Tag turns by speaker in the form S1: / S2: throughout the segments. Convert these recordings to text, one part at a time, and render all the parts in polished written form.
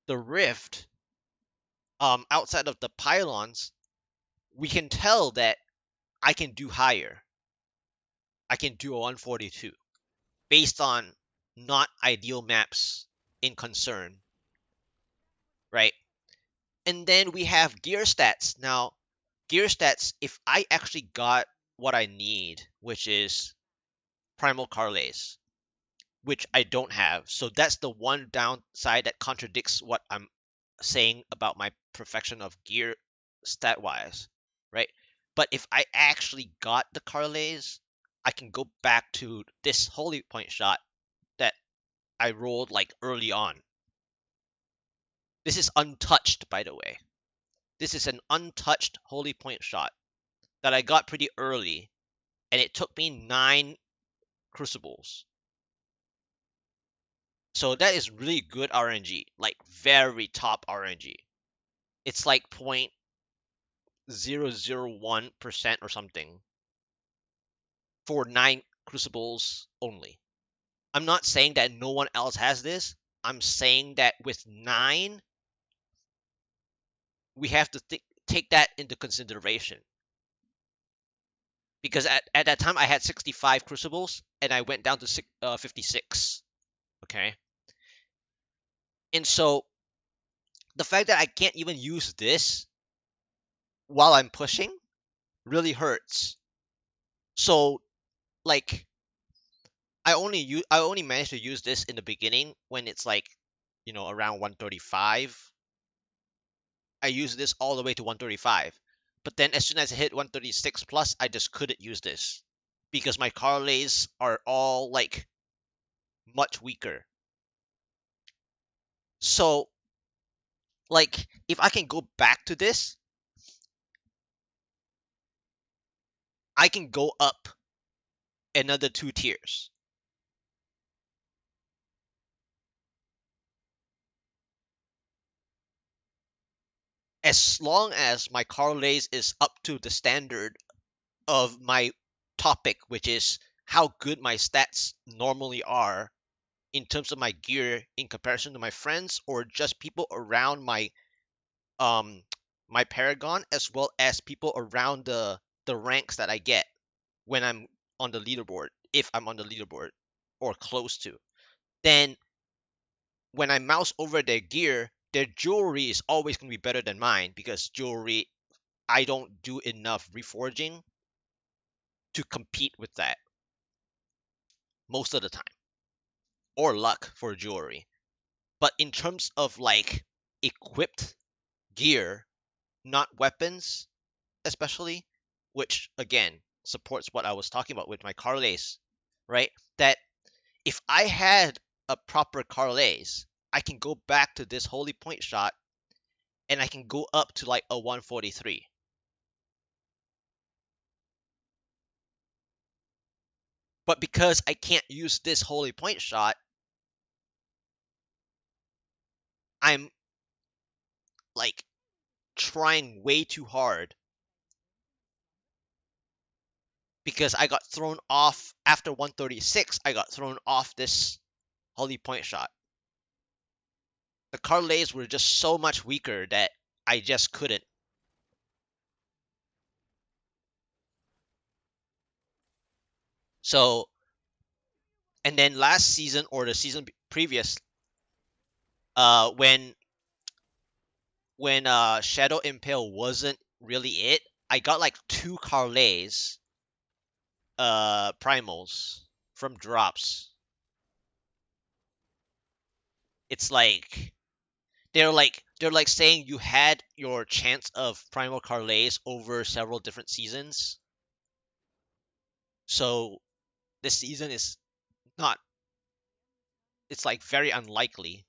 S1: the rift, outside of the pylons, we can tell that I can do higher. I can do a 142 based on not ideal maps in concern, right? And then we have gear stats. Now, gear stats, if I actually got what I need, which is primal Carles, which I don't have. So that's the one downside that contradicts what I'm saying about my perfection of gear stat wise, right? But if I actually got the Carles, I can go back to this holy point shot that I rolled like early on. This is untouched, by the way. This is an untouched holy point shot that I got pretty early, and it took me 9 crucibles. So that is really good RNG, like very top RNG. It's like 0.001% or something for 9 crucibles only. I'm not saying that no one else has this. I'm saying that with 9, we have to take that into consideration. Because at that time I had 65 crucibles and I went down to 56. Okay. And so the fact that I can't even use this while I'm pushing really hurts. So like I only managed to use this in the beginning when it's like, around 135. I used this all the way to 135. But then as soon as I hit 136 plus, I just couldn't use this because my Carles are all like much weaker. So like if I can go back to this, I can go up another 2 tiers. As long as my Carles is up to the standard of my topic, which is how good my stats normally are in terms of my gear in comparison to my friends or just people around um my paragon, as well as people around the ranks that I get when I'm on the leaderboard, if I'm on the leaderboard or close to. Then when I mouse over their gear, their jewelry is always going to be better than mine because jewelry, I don't do enough reforging to compete with that most of the time, or luck for jewelry. But in terms of like equipped gear, not weapons, especially, which again supports what I was talking about with my Carles, right? That if I had a proper Carles, I can go back to this holy point shot and I can go up to like a 143. But because I can't use this holy point shot, I'm like trying way too hard because I got thrown off after 136. I got thrown off this holy point shot. The Carles were just so much weaker that I just couldn't. So, and then last season or the season previous, when Shadow Impale wasn't really it, I got like 2 Carles primals from drops. It's like they're like saying you had your chance of primal Carles over several different seasons. So this season is not, it's like very unlikely.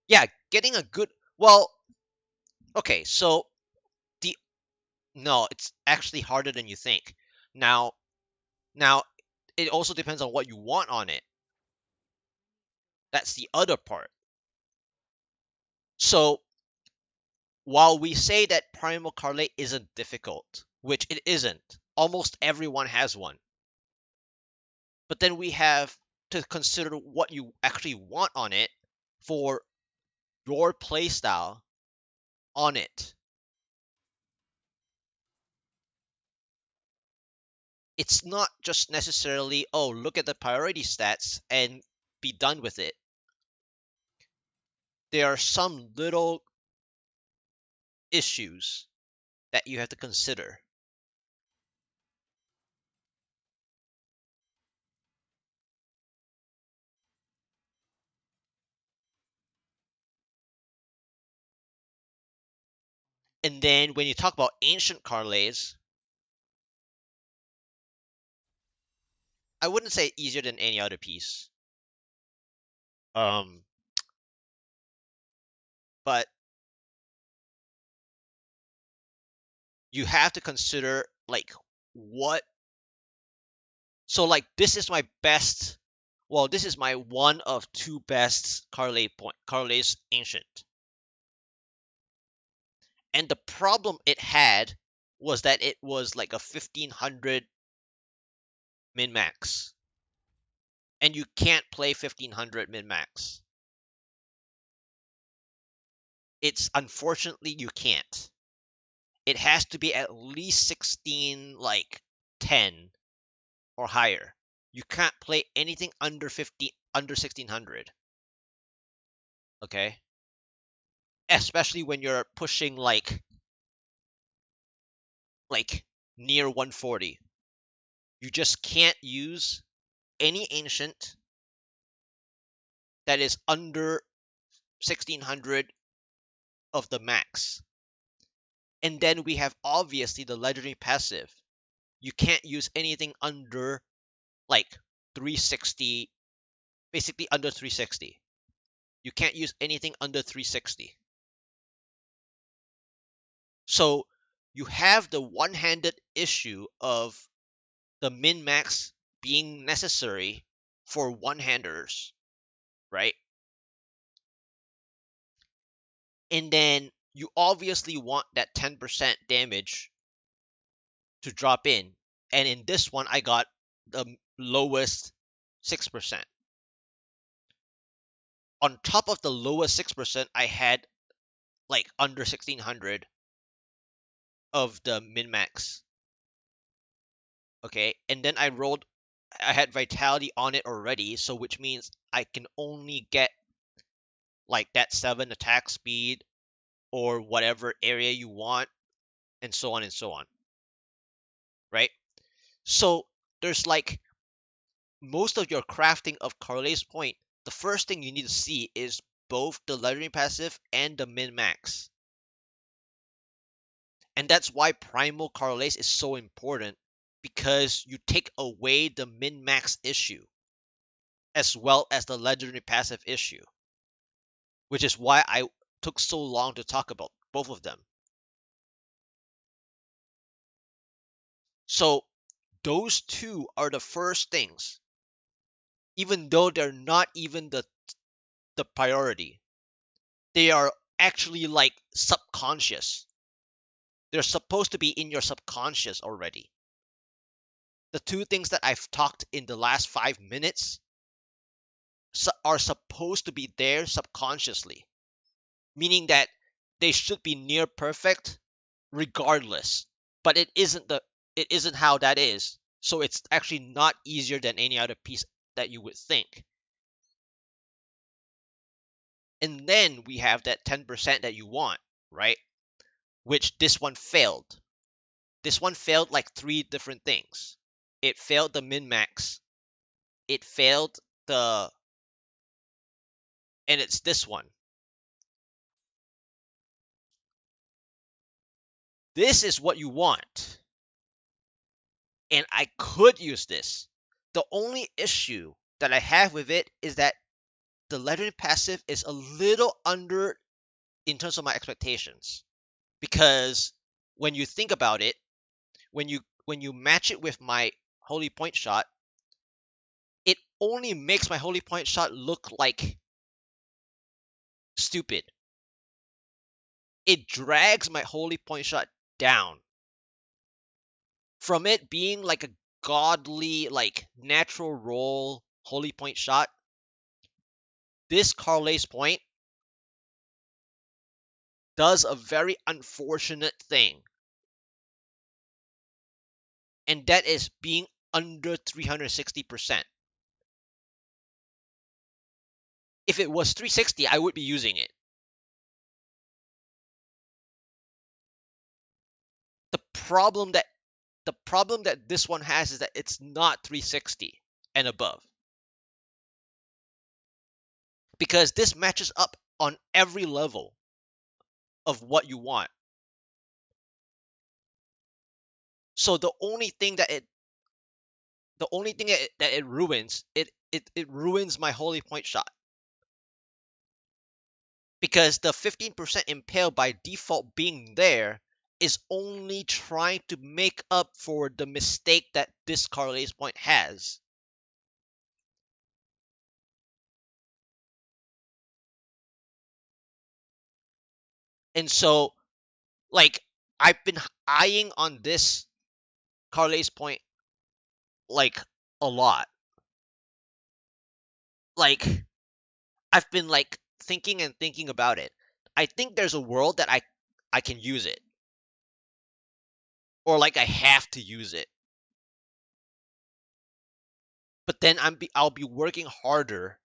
S1: Yeah, getting a good, well, okay, so the no, it's actually harder than you think. Now, now it also depends on what you want on it. That's the other part. So while we say that primal Carle isn't difficult, which it isn't, almost everyone has one. But then we have to consider what you actually want on it for your playstyle on it. It's not just necessarily, oh, look at the priority stats and be done with it. There are some little issues that you have to consider. And then when you talk about ancient parlays, I wouldn't say easier than any other piece. Um, but you have to consider like what. So like this is my best. Well, this is my one of two best parlays ancient. And the problem it had was that it was like a 1500 min max, and you can't play 1500 min max. It's unfortunately you can't. It has to be at least 16 like 10 or higher. You can't play anything under 50 under 1600. Okay? Especially when you're pushing like near 140. You just can't use any ancient that is under 1600 of the max. And then we have obviously the legendary passive. You can't use anything under like 360, basically under 360. You can't use anything under 360. So you have the one-handed issue of the min-max being necessary for one-handers, right? And then you obviously want that 10% damage to drop in. And in this one, I got the lowest 6%. On top of the lowest 6%, I had like under 1600 of the min max. Okay. And then I had vitality on it already. So, which means I can only get like that 7 attack speed or whatever area you want, and so on and so on. Right. So, there's like most of your crafting of Carlet's point, the first thing you need to see is both the legendary passive and the min max. And that's why Primal Carles is so important, because you take away the min max issue as well as the legendary passive issue, which is why I took so long to talk about both of them. So those two are the first things, even though they're not even the priority. They are actually like subconscious. They're supposed to be in your subconscious already. The two things that I've talked in the last 5 minutes are supposed to be there subconsciously, meaning that they should be near perfect regardless. But it isn't how that is. So it's actually not easier than any other piece that you would think. And then we have that 10% that you want, right? Which this one failed. This one failed like three different things. It failed the min max. It failed the and it's this one. This is what you want. And I could use this. The only issue that I have with it is that the legendary passive is a little under in terms of my expectations. Because when you think about it, when you match it with my holy point shot, it only makes my holy point shot look like stupid. It drags my holy point shot down from it being like a godly, like natural roll holy point shot. This Carles point does a very unfortunate thing, and that is being under 360%. If it was 360, I would be using it. The problem that this one has is that it's not 360 and above. Because this matches up on every level of what you want. So the only thing that it ruins, it ruins my holy point shot. Because the 15% impale by default being there is only trying to make up for the mistake that this Carlet's point has. And so, like, I've been eyeing on this Carlet's point like a lot. Like, I've been like thinking and thinking about it. I think there's a world that I can use it, or like I have to use it. But then I'll be working harder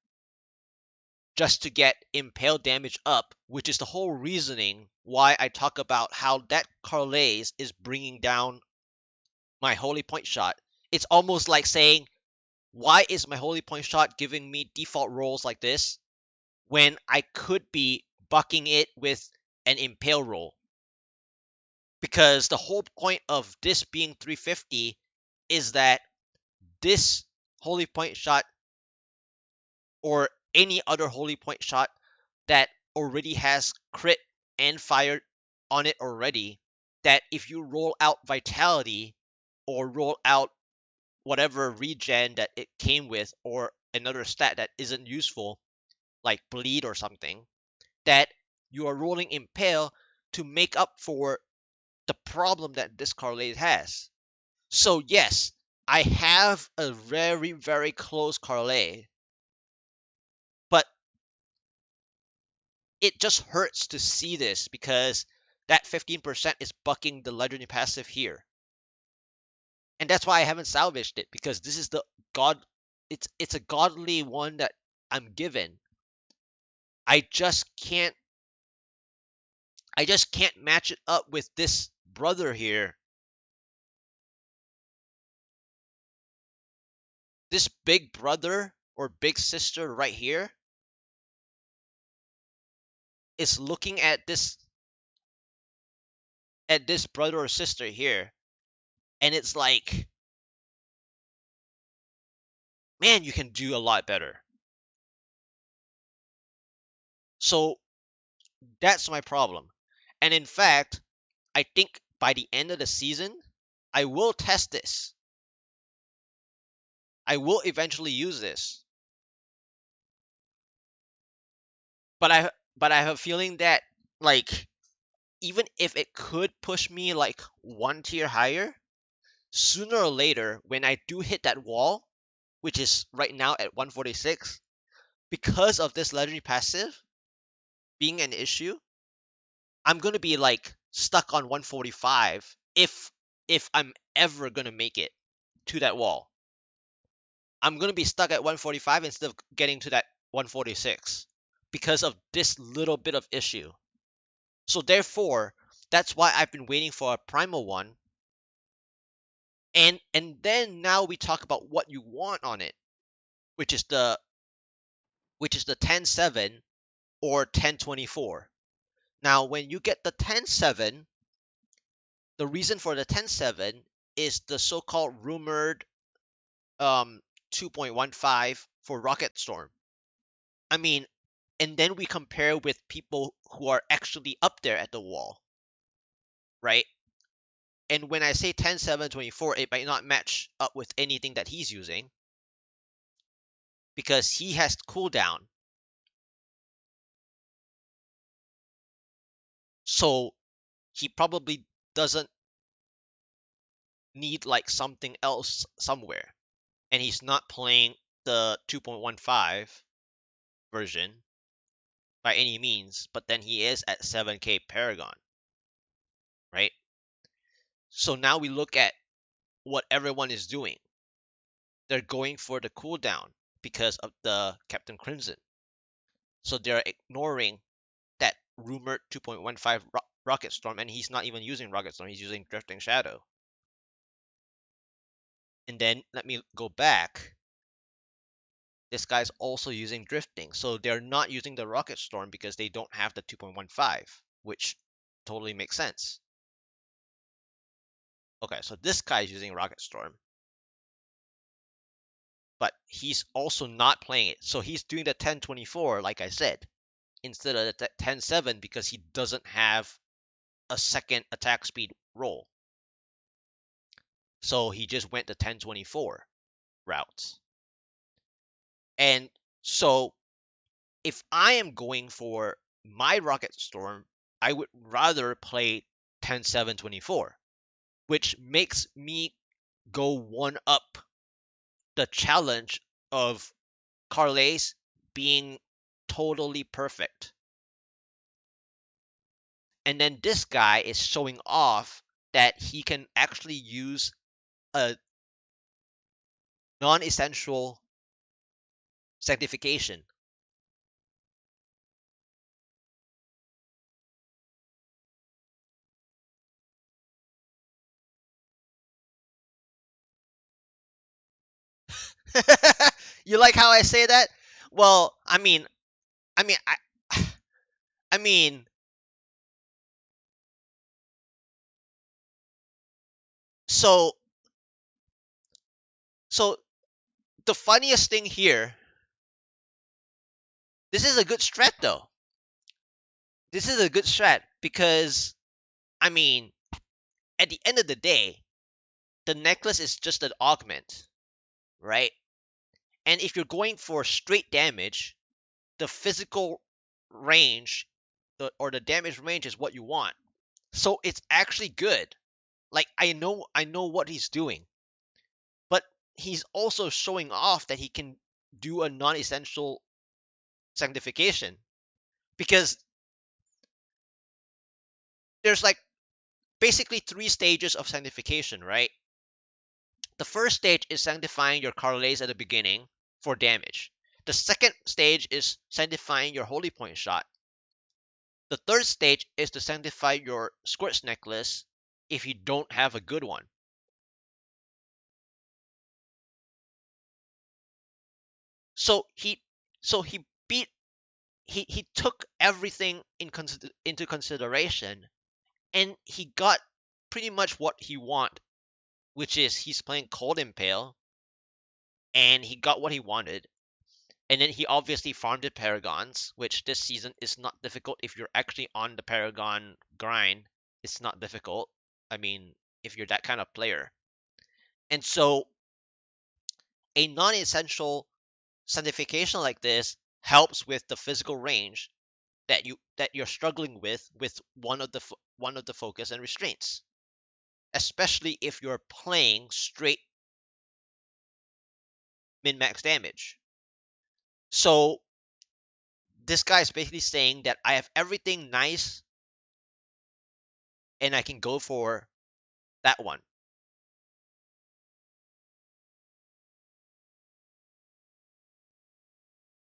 S1: just to get impale damage up, which is the whole reasoning why I talk about how that Carles is bringing down my holy point shot. It's almost like saying, why is my holy point shot giving me default rolls like this when I could be bucking it with an impale roll? Because the whole point of this being 350 is that this holy point shot, or any other holy point shot that already has crit and fire on it already, that if you roll out vitality or roll out whatever regen that it came with, or another stat that isn't useful like bleed or something, that you are rolling impale to make up for the problem that this Carlet has. So yes, I have a very, very close Carlet, but it just hurts to see this because that 15% is bucking the legendary passive here. And that's why I haven't salvaged it, because this is the god, it's a godly one that I'm given. I just can't match it up with this brother here. This big brother or big sister right here is looking at this brother or sister here, and it's like, man, you can do a lot better. So that's my problem. And in fact, I think by the end of the season, I will test this. I will eventually use this. But I have a feeling that, like, even if it could push me like one tier higher, sooner or later when I do hit that wall, which is right now at 146, because of this legendary passive being an issue, I'm gonna be like stuck on 145 if I'm ever gonna make it to that wall. I'm gonna be stuck at 145 instead of getting to that 146 because of this little bit of issue. So therefore, that's why I've been waiting for a primal one. And then now we talk about what you want on it, which is the 10-7 or 10-24. Now, when you get the 10-7, the reason for the 10-7 is the so-called rumored 2.15 for Rocket Storm. I mean, and then we compare with people who are actually up there at the wall, right? And when I say 10-7-24, it might not match up with anything that he's using because he has cooldown. So he probably doesn't need like something else somewhere. And he's not playing the 2.15 version. by any means, but then he is at 7k Paragon, right? So now we look at what everyone is doing. They're going for the cooldown because of the Captain Crimson. So they're ignoring that rumored 2.15 Rocket Storm, and he's not even using Rocket Storm, he's using Drifting Shadow. And then let me go back. This guy's also using Drifting. So they're not using the Rocket Storm because they don't have the 2.15, which totally makes sense. Okay, so this guy's using Rocket Storm, but he's also not playing it. So he's doing the 1024, like I said, instead of the 10-7 because he doesn't have a second attack speed roll. So he just went the 1024 route. And so if I am going for my Rocket Storm, I would rather play 10-7-24, which makes me go one up the challenge of Carles being totally perfect. And then this guy is showing off that he can actually use a non-essential sanctification. You like how I say that? Well, I mean, I mean, so, so the funniest thing here, this is a good strat though. This is a good strat because, I mean, at the end of the day, the necklace is just an augment, right? And if you're going for straight damage, the physical range or the damage range is what you want. So it's actually good. Like I know what he's doing, but he's also showing off that he can do a non-essential sanctification because there's like basically three stages of sanctification, right? The first stage is sanctifying your Carles at the beginning for damage. The second stage is sanctifying your holy point shot. The third stage is to sanctify your Squirts necklace if you don't have a good one. So he beat he took everything into consideration, and he got pretty much what he want, which is he's playing Cold Impale, and he got what he wanted. And then he obviously farmed the Paragons, which this season is not difficult if you're actually on the Paragon grind. It's not difficult. I mean, if you're that kind of player. And so a non-essential sanctification like this helps with the physical range that you're struggling with one of the focus and restraints, especially if you're playing straight min max damage. So this guy is basically saying that I have everything nice and I can go for that one.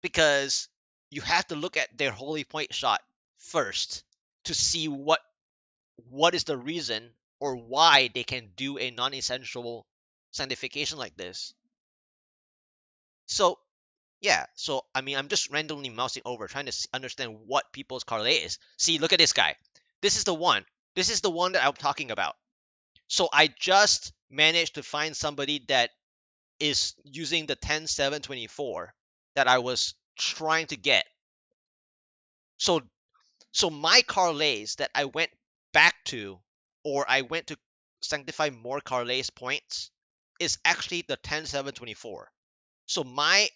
S1: Because you have to look at their holy point shot first to see what is the reason or why they can do a non-essential sanctification like this. So yeah, so I mean, I'm just randomly mousing over trying to understand what people's parlay is. See, look at this guy. This is the one. This is the one that I'm talking about. So I just managed to find somebody that is using the 10-7-24 that I was trying to get. So so my Carlays that I went back to, or I went to sanctify more Carlays points, is actually the 10-7-24. So my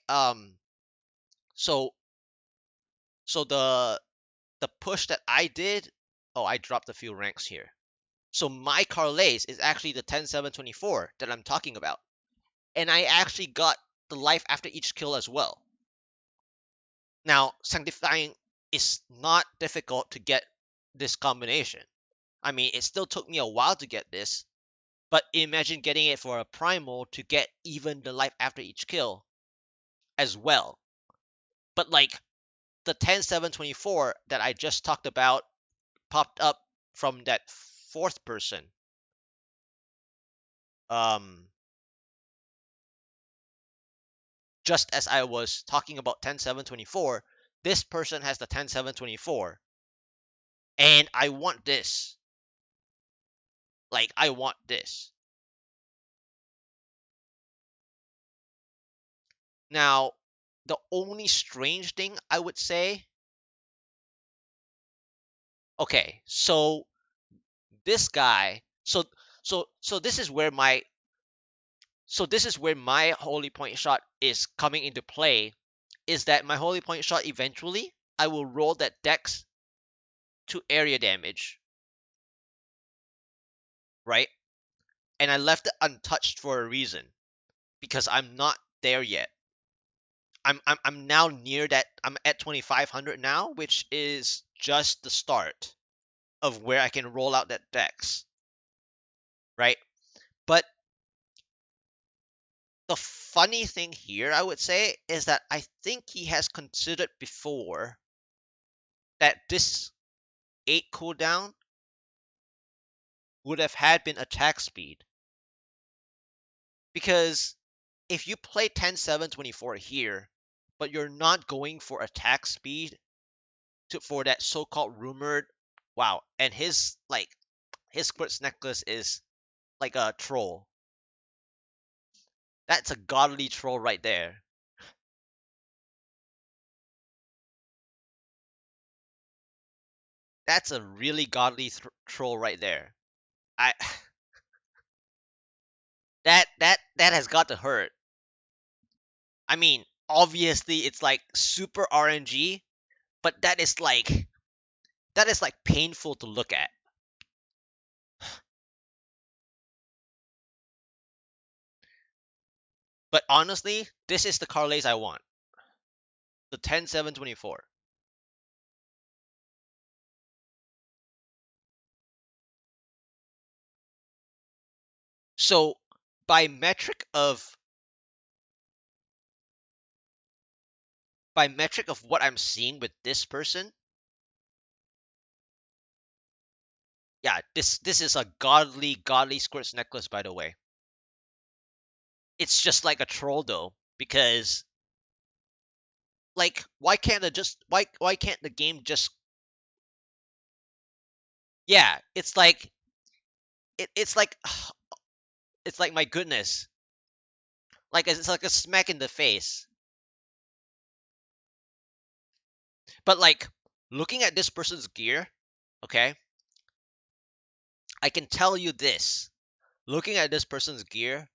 S1: so so the push that I did, oh, I dropped a few ranks here. So my Carlays is actually the 10-7-24 that I'm talking about. And I actually got the life after each kill as well. Now, sanctifying it's not difficult to get this combination. I mean, it still took me a while to get this, but imagine getting it for a primal to get even the life after each kill as well. But like the 10-7-24 that I just talked about popped up from that fourth person. Um, just as I was talking about 10-7-24, this person has the 10-7-24, and I want this. Like, I want this. Now, the only strange thing I would say, okay, so this guy, so this is where my holy point shot is coming into play. Is that my holy point shot eventually I will roll that dex to area damage, right? And I left it untouched for a reason because I'm not there yet. I'm now near that. I'm at 2500 now, which is just the start of where I can roll out that dex, right? But the funny thing here, I would say, is that I think he has considered before that this 8 cooldown would have had been attack speed. Because if you play 10-7-24 here, but you're not going for attack speed for that so-called rumored, wow, and his quartz necklace is like a troll. That's a godly troll right there. That's a really godly troll right there. I that has got to hurt. I mean, obviously it's like super RNG, but that is like painful to look at. But honestly, this is the Carlays I want. The 10-7-24. So by metric of what I'm seeing with this person, yeah, this is a godly squirts necklace, by the way. It's just like a troll though, because like why can't the game just, yeah, it's like it's like, my goodness, like it's like a smack in the face. But like looking at this person's gear, okay, I can tell you this. Looking at this person's gear,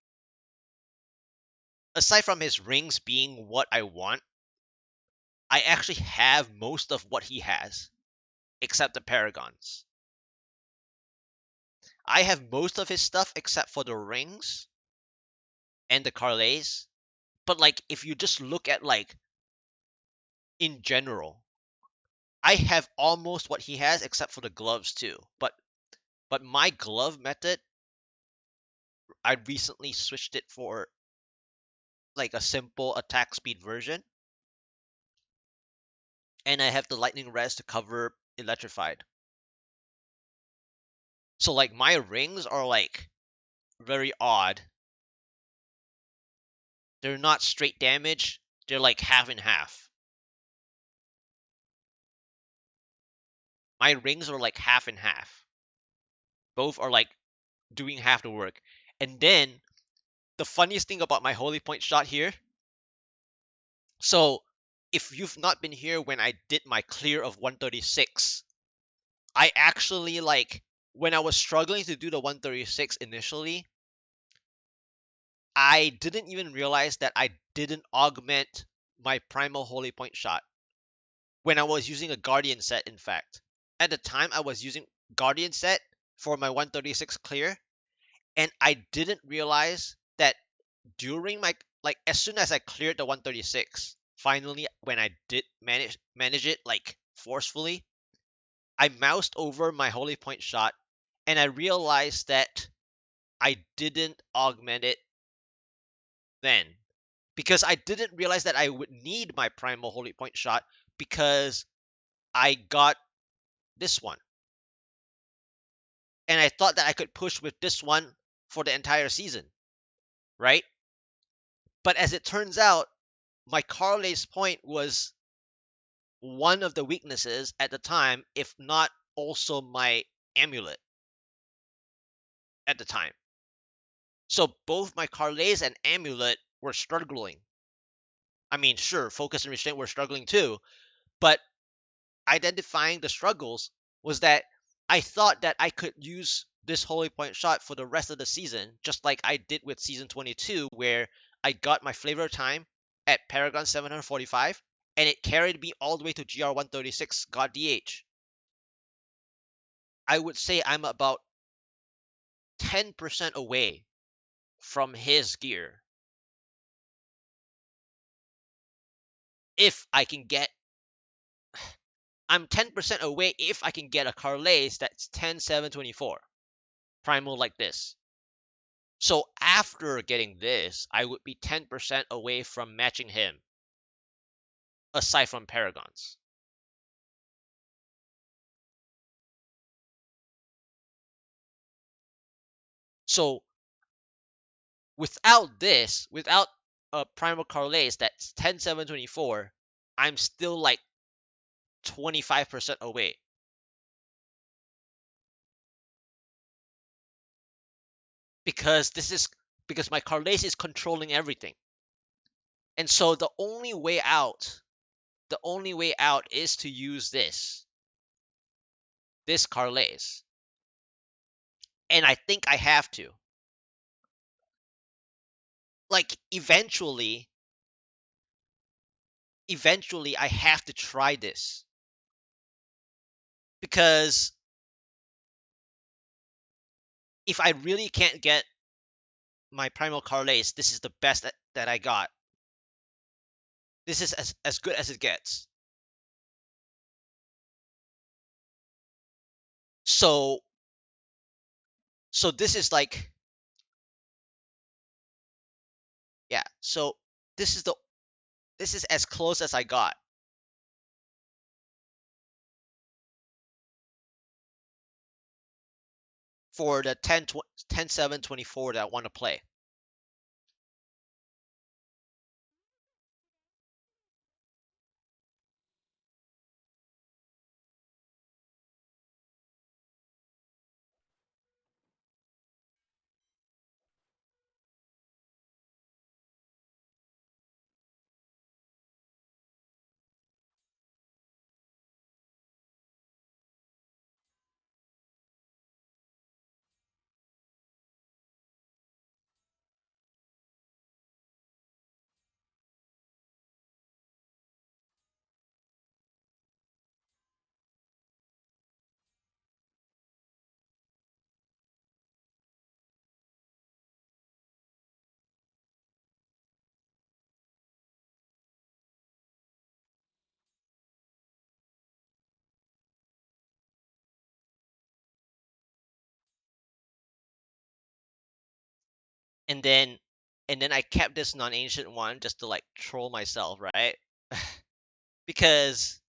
S1: aside from his rings being what I want, I actually have most of what he has, except the paragons. I have most of his stuff except for the rings and the Carlays. But like if you just look at like in general, I have almost what he has except for the gloves too. But my glove method, I recently switched it for like a simple attack speed version, and I have the lightning res to cover electrified. So like my rings are like very odd. They're not straight damage. They're like half and half. My rings are like half and half. Both are like doing half the work. And then the funniest thing about my holy point shot here, so if you've not been here when I did my clear of 136, I actually like when I was struggling to do the 136 initially, I didn't even realize that I didn't augment my primal holy point shot when I was using a guardian set. In fact, at the time I was using guardian set for my 136 clear, and I didn't realize that during my, like, as soon as I cleared the 136, finally when I did manage it like forcefully, I moused over my holy point shot and I realized that I didn't augment it then because I didn't realize that I would need my primal holy point shot because I got this one. And I thought that I could push with this one for the entire season, right? But as it turns out, my Carly's point was one of the weaknesses at the time, if not also my amulet at the time. So both my Carles and amulet were struggling. I mean, sure, focus and restraint were struggling too, but identifying the struggles was that I thought that I could use this holy point shot for the rest of the season, just like I did with season 22, where I got my flavor time at Paragon 745, and it carried me all the way to GR 136, got DH. I would say I'm about 10% away from his gear if I can get. I'm 10% away if I can get a Carles that's 10-7-24 primal like this. So after getting this, I would be 10% away from matching him, aside from Paragons. So without this, without a primal Carles that's 10-7-24, I'm still like 25% away. Because my Carles is controlling everything. And so the only way out is to use this Carles. And I think I have to. Like eventually I have to try this because if I really can't get my primal Carles, this is the best that I got. This is as good as it gets. So so this is like yeah, so this is the this is as close as I got for the 10-7-24 that I want to play. And then I kept this non-ancient one just to like troll myself, right? because